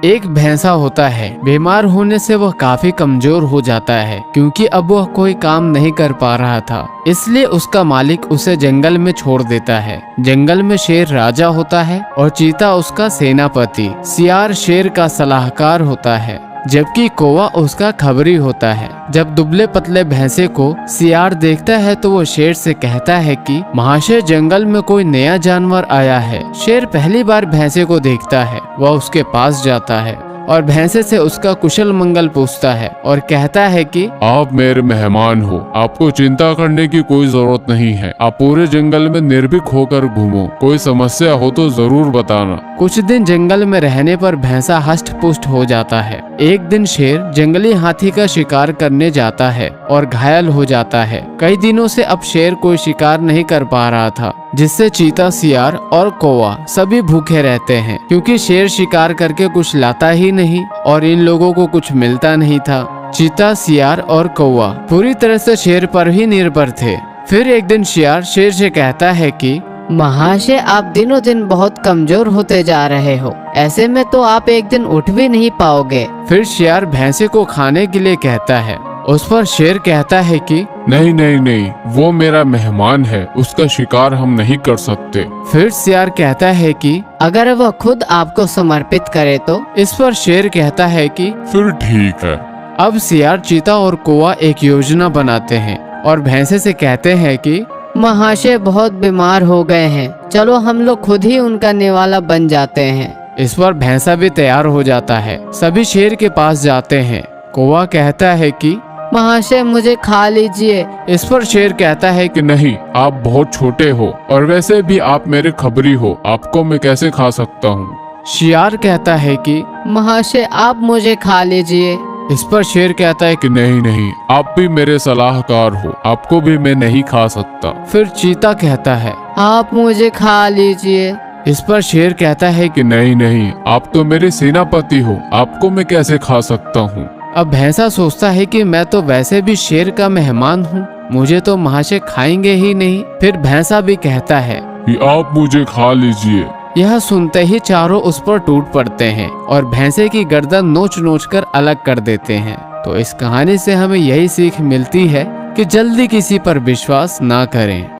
एक भैंसा होता है, बीमार होने से वह काफी कमजोर हो जाता है क्योंकि अब वह कोई काम नहीं कर पा रहा था। इसलिए उसका मालिक उसे जंगल में छोड़ देता है। जंगल में शेर राजा होता है और चीता उसका सेनापति। सियार शेर का सलाहकार होता है जबकि कौवा उसका खबरी होता है। जब दुबले पतले भैंसे को सियार देखता है तो वो शेर से कहता है कि महाशय, जंगल में कोई नया जानवर आया है। शेर पहली बार भैंसे को देखता है। वह उसके पास जाता है और भैंसे से उसका कुशल मंगल पूछता है और कहता है कि आप मेरे मेहमान हो, आपको चिंता करने की कोई जरूरत नहीं है। आप पूरे जंगल में निर्भीक होकर घूमो, कोई समस्या हो तो जरूर बताना। कुछ दिन जंगल में रहने पर भैंसा हष्ट पुष्ट हो जाता है। एक दिन शेर जंगली हाथी का शिकार करने जाता है और घायल हो जाता है। कई दिनों से अब शेर कोई शिकार नहीं कर पा रहा था, जिससे चीता, सियार और कौवा सभी भूखे रहते हैं क्योंकि शेर शिकार करके कुछ लाता ही नहीं और इन लोगों को कुछ मिलता नहीं था। चीता, सियार और कौवा पूरी तरह से शेर पर ही निर्भर थे। फिर एक दिन सियार शेर से कहता है कि महाशय, आप दिनों दिन बहुत कमजोर होते जा रहे हो। ऐसे में तो आप एक दिन उठ भी नहीं पाओगे। फिर सियार भैंसे को खाने के लिए कहता है। उस पर शेर कहता है कि नहीं नहीं नहीं, वो मेरा मेहमान है, उसका शिकार हम नहीं कर सकते। फिर सियार कहता है कि अगर वह खुद आपको समर्पित करे तो? इस पर शेर कहता है कि फिर ठीक है। अब सियार, चीता और कौवा एक योजना बनाते हैं और भैंसे से कहते हैं कि महाशय बहुत बीमार हो गए हैं, चलो हम लोग खुद ही उनका निवाला बन जाते हैं। इस पर भैंसा भी तैयार हो जाता है। सभी शेर के पास जाते हैं। कौवा कहता है कि महाशय मुझे खा लीजिए। इस पर शेर कहता है कि नहीं, आप बहुत छोटे हो और वैसे भी आप मेरे खबरी हो, आपको मैं कैसे खा सकता हूँ। सियार कहता है कि महाशय आप मुझे खा लीजिए। इस पर शेर कहता है कि नहीं नहीं, आप भी मेरे सलाहकार हो, आपको भी मैं नहीं खा सकता। फिर चीता कहता है आप मुझे खा लीजिए। इस पर शेर कहता है कि नहीं नहीं, आप तो मेरे सेनापति हो, आपको मैं कैसे खा सकता हूँ। अब भैंसा सोचता है कि मैं तो वैसे भी शेर का मेहमान हूँ, मुझे तो महाशय खाएंगे ही नहीं। फिर भैंसा भी कहता है कि आप मुझे खा लीजिए। यह सुनते ही चारों उस पर टूट पड़ते हैं और भैंसे की गर्दन नोच नोच कर अलग कर देते हैं। तो इस कहानी से हमें यही सीख मिलती है कि जल्दी किसी पर विश्वास ना करें।